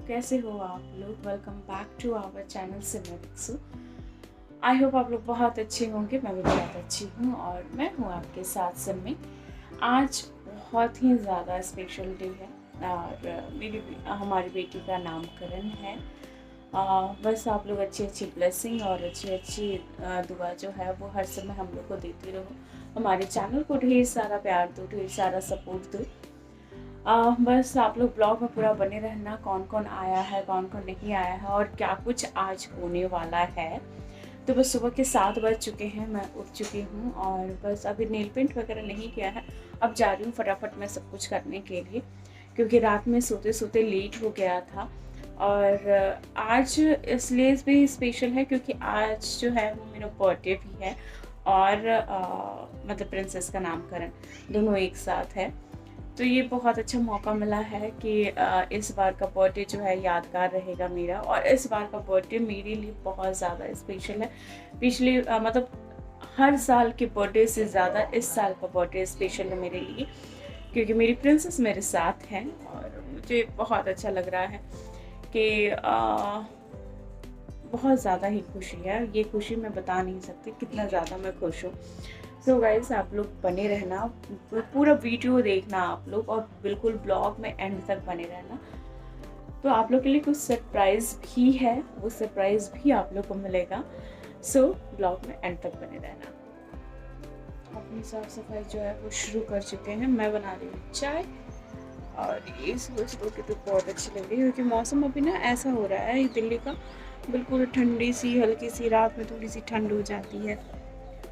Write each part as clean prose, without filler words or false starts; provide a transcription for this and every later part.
कैसे हो आप लोग। Welcome back to our channel Simran. I hope आप लोग बहुत अच्छे होंगे। मैं भी बहुत अच्छी हूँ और मैं हूँ आपके साथ सिमी। आज बहुत ही ज़्यादा स्पेशल डे है और हमारी बेटी का नामकरण है। बस आप लोग अच्छी अच्छी ब्लेसिंग और अच्छी अच्छी दुआ जो है वो हर समय हम लोग को देती रहो। हमारे चैनल को ढेर सारा प्यार दो, ढेर सारा सपोर्ट दो। बस आप लोग ब्लॉग में पूरा बने रहना, कौन कौन आया है, कौन कौन नहीं आया है और क्या कुछ आज होने वाला है। तो बस सुबह के 7 बज चुके हैं, मैं उठ चुकी हूँ और बस अभी नेल पेंट वगैरह नहीं किया है। अब जा रही हूँ फटाफट मैं सब कुछ करने के लिए, क्योंकि रात में सोते सोते लेट हो गया था। और आज इसलिए भी स्पेशल है क्योंकि आज जो है वो मेरा बर्थडे भी है और मतलब प्रिंसेस का नामकरण दोनों एक साथ है। तो ये बहुत अच्छा मौका मिला है कि इस बार का बर्थडे जो है यादगार रहेगा मेरा। और इस बार का बर्थडे मेरे लिए बहुत ज़्यादा स्पेशल है। पिछले मतलब हर साल के बर्थडे से ज़्यादा इस साल का बर्थडे स्पेशल है मेरे लिए, क्योंकि मेरी प्रिंसेस मेरे साथ हैं और मुझे बहुत अच्छा लग रहा है कि बहुत ज़्यादा ही खुशी है। ये खुशी मैं बता नहीं सकती कितना ज़्यादा मैं खुश हूँ। सो गाइस, आप लोग बने रहना, पूरा वीडियो देखना आप लोग और बिल्कुल ब्लॉग में एंड तक बने रहना। तो आप लोग के लिए कुछ सरप्राइज़ भी है, वो सरप्राइज़ भी आप लोग को मिलेगा। सो ब्लॉग में एंड तक बने रहना। अपनी साफ सफाई जो है वो शुरू कर चुके हैं। मैं बना रही हूँ चाय और ये सुबह सुबह की तो बहुत अच्छी लग रही है, क्योंकि मौसम अभी ना ऐसा हो रहा है दिल्ली का, बिल्कुल ठंडी सी हल्की सी, रात में थोड़ी सी ठंड हो जाती है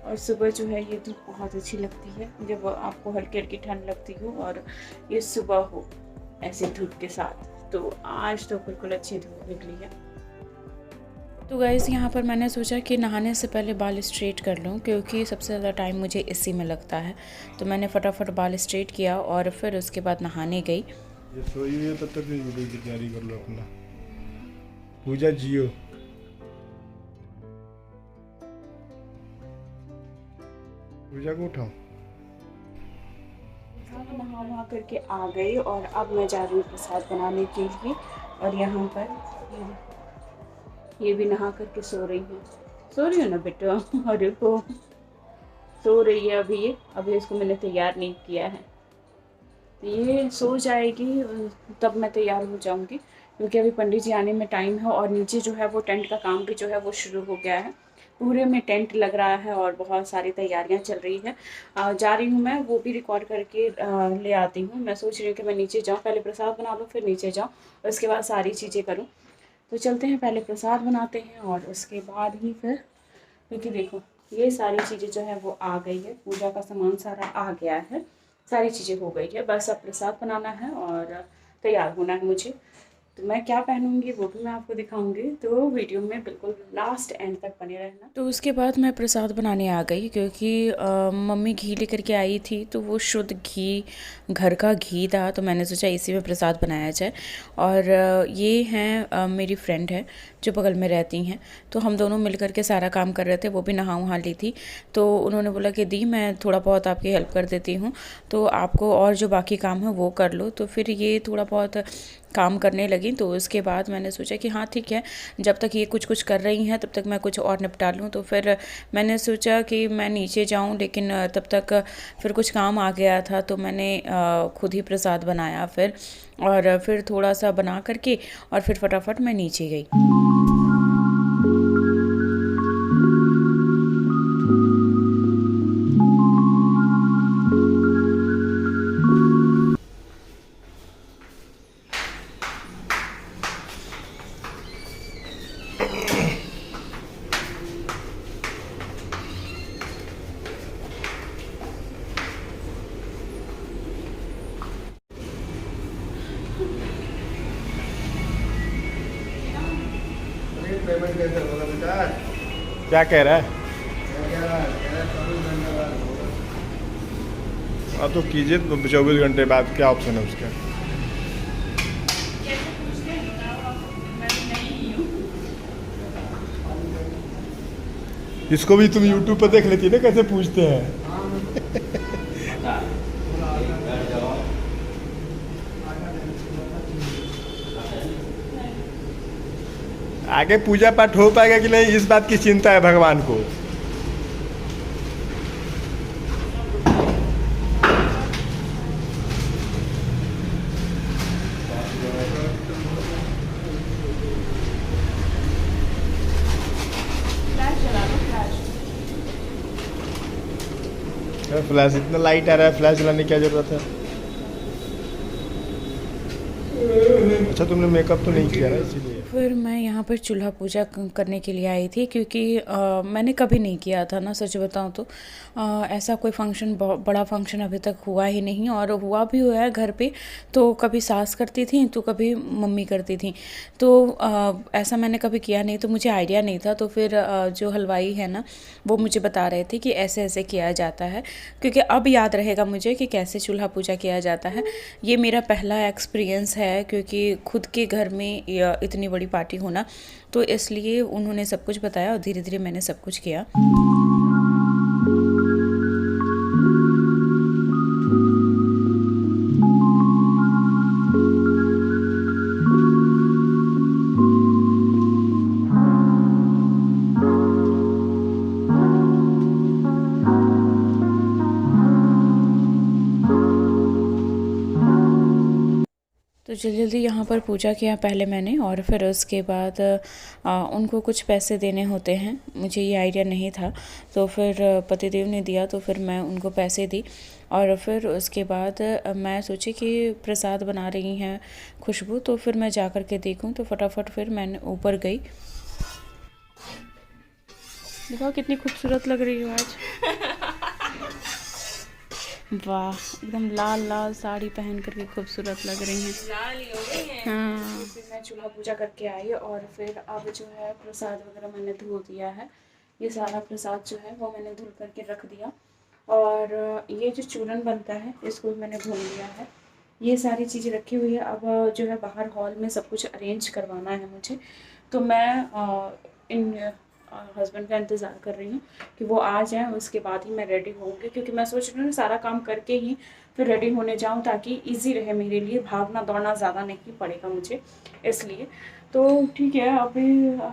और सुबह जो है ये धूप बहुत अच्छी लगती है जब आपको हल्की हल्की ठंड लगती हो और ये सुबह हो ऐसे धूप के साथ। तो आज तो बिल्कुल अच्छी धूप निकली है। तो गाइस, यहाँ पर मैंने सोचा कि नहाने से पहले बाल स्ट्रेट कर लूँ, क्योंकि सबसे ज़्यादा टाइम मुझे इसी में लगता है। तो मैंने फटाफट बाल स्ट्रेट किया और फिर उसके बाद नहाने गई। ये सोई हुई है तब तक वीडियो की तैयारी कर लो अपना। पूजा जियो। पूजा को उठाओ। नहा वहा करके आ गई और अब मैं जा रही हूँ प्रसाद बनाने के लिए। और यहाँ पर ये भी नहा करके सो रही है। सो रही हो ना बेटा? अरे को सो रही है अभी इसको मैंने तैयार नहीं किया है। तो ये सो जाएगी तब मैं तैयार हो जाऊंगी, क्योंकि अभी पंडित जी आने में टाइम है और नीचे जो है वो टेंट का काम भी जो है वो शुरू हो गया है। पूरे में टेंट लग रहा है और बहुत सारी तैयारियां चल रही है। जा रही हूँ मैं, वो भी रिकॉर्ड करके ले आती हूँ। मैं सोच रही हूँ कि मैं नीचे जाऊँ, पहले प्रसाद बना लूँ फिर नीचे जाऊँ और उसके बाद सारी चीज़ें करूँ। तो चलते हैं, पहले प्रसाद बनाते हैं और उसके बाद ही फिर, क्योंकि देखो ये सारी चीज़ें जो है वो आ गई है, पूजा का सामान सारा आ गया है, सारी चीज़ें हो गई है। बस अब प्रसाद बनाना है और तैयार होना है मुझे। तो मैं क्या पहनूंगी वो भी मैं आपको दिखाऊंगी, तो वीडियो में बिल्कुल लास्ट एंड तक बने रहना। तो उसके बाद मैं प्रसाद बनाने आ गई, क्योंकि मम्मी घी लेकर के आई थी, तो वो शुद्ध घी, घर का घी था, तो मैंने सोचा इसी में प्रसाद बनाया जाए। और ये हैं मेरी फ्रेंड है जो बगल में रहती हैं, तो हम दोनों मिलकर के सारा काम कर रहे थे। वो भी नहा वहा ली थी, तो उन्होंने बोला कि दी मैं थोड़ा बहुत आपकी हेल्प कर देती हूँ, तो आपको और जो बाकी काम है वो कर लो। तो फिर ये थोड़ा बहुत काम करने लगी। तो उसके बाद मैंने सोचा कि हाँ ठीक है, जब तक ये कुछ कुछ कर रही हैं तब तक मैं कुछ और निपटा लूँ। तो फिर मैंने सोचा कि मैं नीचे जाऊँ, लेकिन तब तक फिर कुछ काम आ गया था, तो मैंने खुद ही प्रसाद बनाया फिर, और फिर थोड़ा सा बना करके और फिर फटाफट मैं नीचे गई। पेमेंट कैसे होगा बेटा? क्या कह रहा है? हाँ तो कीजिए, 24 घंटे बाद क्या ऑप्शन है उसका? इसको भी तुम YouTube पर देख लेती ना कैसे पूछते हैं। आगे पूजा पाठ हो पाएगा कि नहीं इस बात की चिंता है भगवान को। फ्लैश इतना लाइट आ रहा है, फ्लैश जलाने की क्या जरूरत है। अच्छा तुमने मेकअप तो नहीं किया ना इसीलिए। फिर मैं यहाँ पर चूल्हा पूजा करने के लिए आई थी क्योंकि मैंने कभी नहीं किया था ना, सच बताऊँ तो ऐसा कोई फंक्शन, बड़ा फंक्शन अभी तक हुआ ही नहीं, और हुआ भी हुआ है घर पे तो कभी सास करती थी तो कभी मम्मी करती थी, तो ऐसा मैंने कभी किया नहीं, तो मुझे आइडिया नहीं था। तो फिर जो हलवाई है ना वो मुझे बता रहे थे कि ऐसे ऐसे किया जाता है, क्योंकि अब याद रहेगा मुझे कि कैसे चूल्हा पूजा किया जाता है। ये मेरा पहला एक्सपीरियंस है क्योंकि खुद के घर में इतनी बड़ी पार्टी होना, तो इसलिए उन्होंने सब कुछ बताया और धीरे धीरे मैंने सब कुछ किया। तो जल्दी जल्दी यहाँ पर पूजा किया पहले मैंने, और फिर उसके बाद उनको कुछ पैसे देने होते हैं, मुझे ये आइडिया नहीं था, तो फिर पतिदेव ने दिया तो फिर मैं उनको पैसे दी। और फिर उसके बाद मैं सोची कि प्रसाद बना रही हैं खुशबू, तो फिर मैं जा कर के देखूँ, तो फटाफट फिर मैंने ऊपर गई। देखो कितनी खूबसूरत लग रही हो आज। वाह, एकदम लाल लाल साड़ी पहन करके खूबसूरत लग रही हैं। लाल ही हो गई है। हाँ। फिर मैं चूल्हा पूजा करके आई और फिर अब जो है प्रसाद वगैरह मैंने धो दिया है। ये सारा प्रसाद जो है वो मैंने धुल करके रख दिया, और ये जो चूरन बनता है इसको मैंने भून लिया है। ये सारी चीज़ें रखी हुई है। अब जो है बाहर हॉल में सब कुछ अरेंज करवाना है मुझे, तो मैं इन हस्बैंड का इंतज़ार कर रही हूँ कि वो आ जाएं, उसके बाद ही मैं रेडी होंगी, क्योंकि मैं सोच रही हूँ सारा काम करके ही फिर रेडी होने जाऊँ ताकि इजी रहे मेरे लिए, भागना दौड़ना ज़्यादा नहीं पड़ेगा मुझे, इसलिए। तो ठीक है, अभी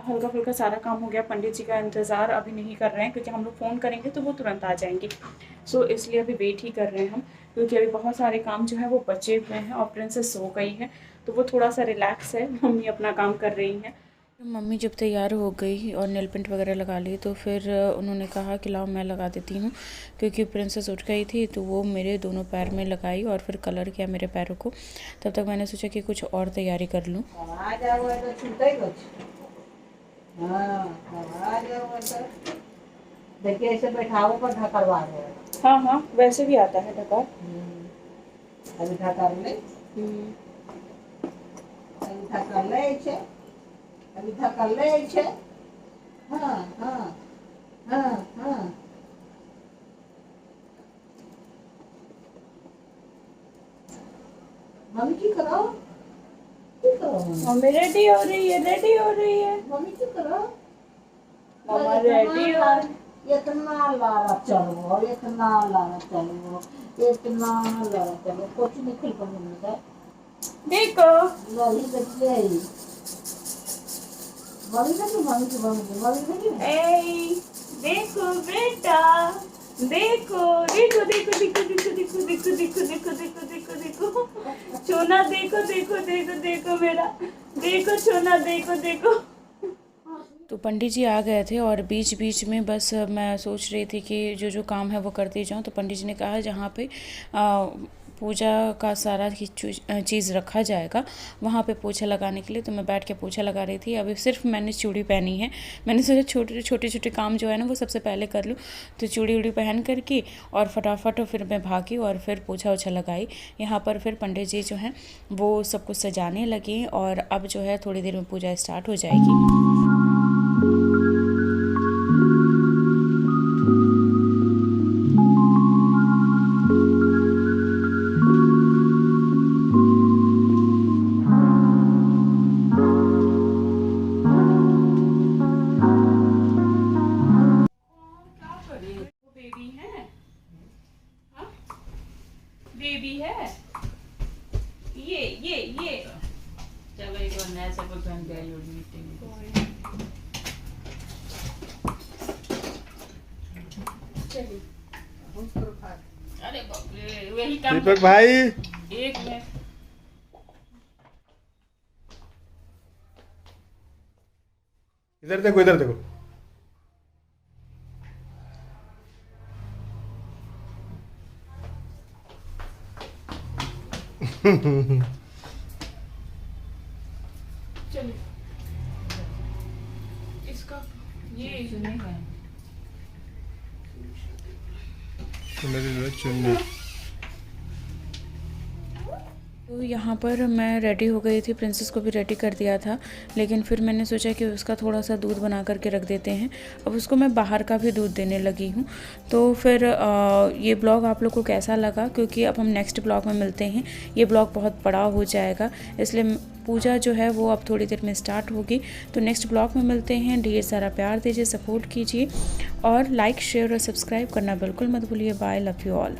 हल्का फुल्का सारा काम हो गया। पंडित जी का इंतज़ार अभी नहीं कर रहे हैं क्योंकि हम लोग फ़ोन करेंगे तो वो तुरंत आ जाएंगे, सो इसलिए अभी वेट ही कर रहे हैं हम, क्योंकि अभी बहुत सारे काम जो है वो बचे हुए हैं और प्रिंसेस सो गई है तो वो थोड़ा सा रिलैक्स है, मम्मी अपना काम कर रही हैं। मम्मी जब तैयार हो गई और नेल पेंट वगैरह लगा ली तो फिर उन्होंने कहा कि लाओ मैं लगा देती हूँ, क्योंकि प्रिंसेस उठ गई थी तो वो मेरे दोनों पैर में लगाई और फिर कलर किया मेरे पैरों को। तब तक मैंने सोचा कि कुछ और तैयारी कर लूँ। देखिए ऐसे बैठाओ पर ढकरवा रहे हैं। हाँ हाँ, वैसे भी आता है ढका। अभी ढकर ले, अभी ढकर ले छे, अभी ढकर ले छे। हाँ हाँ हाँ हाँ। मम्मी की करो, की करो मम्मी रेडी हो रही है, रेडी हो रही है, मम्मी की करो। मम्मा रेडी हो। इतना लारा चलो, इतना लारा चलो, इतना लारा चलो, कुछ नहीं खेल कर मम्मी का। देखो लड़ी देखिए, मम्मी देखिए, मम्मी की मम्मी की मम्मी देखिए। ए देखो बेटा, देखो देखो देखो देखो देखो देखो देखो देखो देखो देखो देखो देखो छोना, देखो देखो देखो देखो मेरा, देखो छोना, देखो देखो। तो पंडित जी आ गए थे और बीच बीच में बस मैं सोच रही थी कि जो जो काम है वो करती जाऊँ। तो पंडित जी ने कहा जहाँ पे पूजा का सारा चीज़ रखा जाएगा वहाँ पे पोछा लगाने के लिए, तो मैं बैठ के पोछा लगा रही थी। अभी सिर्फ मैंने चूड़ी पहनी है, मैंने सोचा छोटे छोटे काम जो है ना वो सबसे पहले कर लूँ। तो चूड़ी उड़ी पहन करके और फटाफट फिर मैं भागी और फिर पोछा ओछा लगाई। यहाँ पर फिर पंडित जी जो हैं वो सब कुछ सजाने लगे और अब जो है थोड़ी देर में पूजा स्टार्ट हो जाएगी। बेबी है ये चलो एक बार नया सब पहन के आई होगी मीटिंग में। चलिए। उसको खा। अरे बाप रे, वही काम दीपक भाई एक में। इधर देखो, इधर देखो। चलिए इसका ये चुन्नी चुन्नी। तो यहाँ पर मैं रेडी हो गई थी, प्रिंसेस को भी रेडी कर दिया था, लेकिन फिर मैंने सोचा कि उसका थोड़ा सा दूध बना करके रख देते हैं। अब उसको मैं बाहर का भी दूध देने लगी हूँ। तो फिर ये ब्लॉग आप लोग को कैसा लगा, क्योंकि अब हम नेक्स्ट ब्लॉग में मिलते हैं। ये ब्लॉग बहुत बड़ा हो जाएगा, इसलिए पूजा जो है वो अब थोड़ी देर में स्टार्ट होगी। तो नेक्स्ट ब्लॉग में मिलते हैं। ढेर सारा प्यार दीजिए, सपोर्ट कीजिए और लाइक शेयर और सब्सक्राइब करना बिल्कुल मत भूलिए। Bye, love you all.